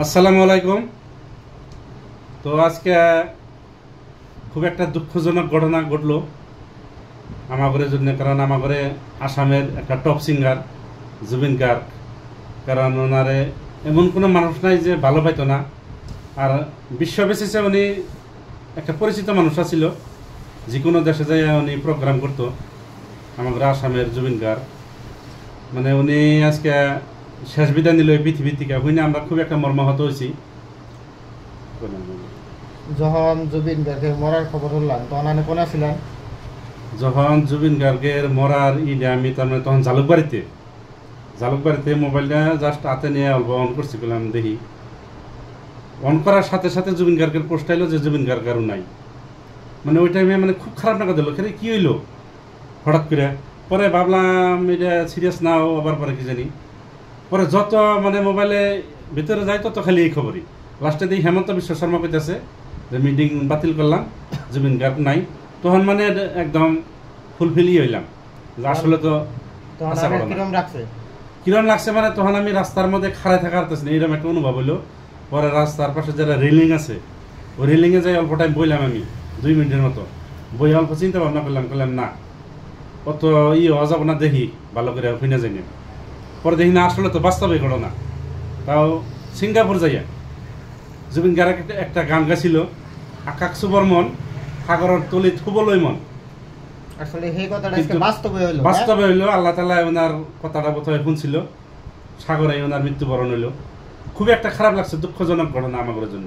আসসালামু আলাইকুম। তো আজকে খুব একটা দুঃখজনক ঘটনা ঘটলো আমাদের জন্য, কারণ আমাদের আসামের একটা টপ সিঙ্গার জুবিন গার্গ, কারণ ওনারে এমন কোনো মানুষ নাই যে ভালো পাইতো না। আর বিশ্ব বেসিসে উনি একটা পরিচিত মানুষ ছিল, যে কোনো দেশে যাই উনি প্রোগ্রাম করতো। আমাদের আসামের জুবিন গার্গ মানে উনি আজকে শেষ বিদায় নিল এই পৃথিবী থেকে, হইনা আমরা খুব একটা মর্মাহত হয়েছি। যখন জুবিন গার্গের মরার খবর শুনলাম তখন আমি কোনা ছিলাম? যখন জুবিন গার্গের মরার ইডে আমি তার তখন জালুকবাড়িতে মোবাইলটা জাস্ট হাতে নিয়ে অল্প অন করছি, বললাম দেখি। অন করার সাথে সাথে জুবিন গার্গের পোস্ট আইলো যে জুবিন গার্গ আরও নাই। মানে ওই টাইমে মানে খুব খারাপ টাকা দিল, খেলে কী হইলো হঠাৎ করে। পরে ভাবলাম এটা সিরিয়াস না ও, আবার পরে কি জানি। পরে যত মানে মোবাইলে ভিতরে যাই তত খালি এই খবরই। লাস্টে দিই হেমন্ত বিশ্ব শর্মা কইতেছে যে মিটিং বাতিল করলাম, জুবিন গার্গ নাই। তখন মানে একদম ফুলফিলই হইলাম যে আসলে তো কিরম লাগছে। মানে তখন আমি রাস্তার মধ্যে খাড়ায় থাকা পারতেছি না, এরকম একটা অনুভব হইলো। পরে রাস্তার পাশে যারা রেলিং আছে ওই রেলিংয়ে যাই অল্প টাইম বইলাম, আমি 2 মিনিটের মতো বই অল্প চিন্তা ভাবনা করলাম না অত হওয়া যাব না, দেখি ভালো করে ফিনে যাই না। পরে দেখি না আসলে তো বাস্তবে ঘটনা। তাও সিঙ্গাপুর যাইয়া জুবিন গার্গ একটা গান গাইছিল, আকাশ সুবর মন সাগরের তলি থুবলই মন। আসলে সেই কথাটা বাস্তবে হইলো। আল্লাহ তাআলা ওনার কথাটা বোধহয় শুনছিল, সাগরে ওনার মৃত্যুবরণ হইলো। খুব একটা খারাপ লাগছে, দুঃখজনক ঘটনা আমাদের জন্য।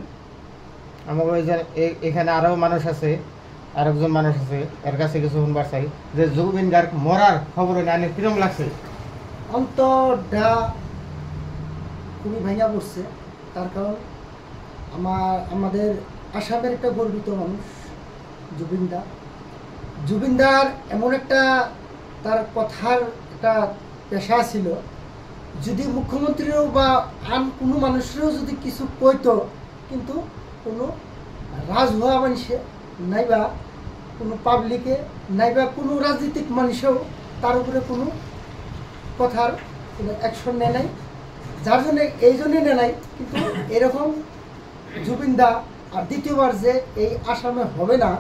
আমাদের এখানে আরো মানুষ আছে, আরেকজন মানুষ আছে, এর কাছে কিছু শুনবার চাই যে জুবিন গার্গ মরার খবর আনে কিরম লাগছে। অন্তরটা খুবই ভেঙে পড়ছে। তার কারণ আমাদের আসামের একটা গর্বিত মানুষ জুবিনদার এমন একটা তার কথার একটা পেশা ছিল, যদি মুখ্যমন্ত্রীও বা আন কোনো মানুষেরও যদি কিছু কইতো, কিন্তু কোনো রাজহুয়া মানুষে নাইবা কোনো পাবলিকে নাইবা কোনো রাজনৈতিক মানুষেও তার উপরে কোনো কথার কোনো অ্যাকশন নেয় নাই। যার জন্যে এই জন্যই নেয় নাই, কিন্তু এরকম জুবিনদা আর দ্বিতীয়বার যে এই আসামে হবে না,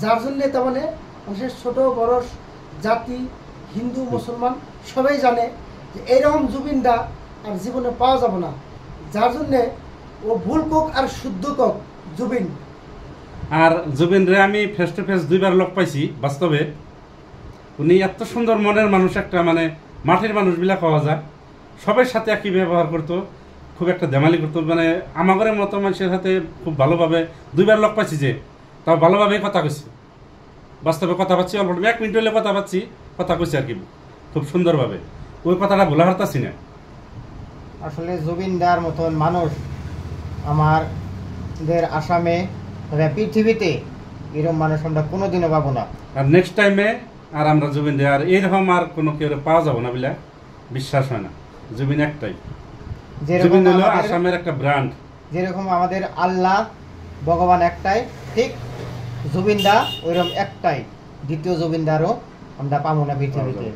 যার জন্যে তার মানে মানুষের ছোটো বড় জাতি হিন্দু মুসলমান সবাই জানে যে এইরকম জুবিনদা আর জীবনে পাওয়া যাবে না। যার জন্যে ও ভুল কোক আর শুদ্ধ কোক জুবিন। আর জুবিন রে আমি ফেস টু ফেস 2বার লোক পাইছি বাস্তবে। উনি এত সুন্দর মনের মানুষ, একটা মানে মাটির মানুষগুলা পাওয়া যায়, সবার সাথে একই ব্যবহার করতো, খুব একটা দেমালি করতো। মানে আমাদের মতো মানুষের সাথে খুব ভালোভাবে 2বার লোক পাইছি, যে তাও ভালোভাবে কথা কইছে। বাস্তবে কথা পাচ্ছি, অল্প 1 মিনিট হলে কথা কইছে আর কি, খুব সুন্দরভাবে। ওই কথাটা ভোলা হারতাছি না। আসলে জুবিনদার মতন মানুষ আমাদের আসামে পৃথিবীতে এরকম মানুষ আমরা কোনোদিনও পাবো না। আর নেক্সট টাইমে আর আমরা জুবিন আর এইরকম আর কোনো কেউ পাওয়া যাবো না বলে বিশ্বাস হয় না। জুবিন একটাই, জুবিন হলো আসামের একটা ব্র্যান্ড। যেরকম আমাদের আল্লাহ ভগবান একটাই, ঠিক জুবিনদা ওইরকম একটাই, দ্বিতীয় জুবিনদারও আমরা পাবো না পৃথিবীতে।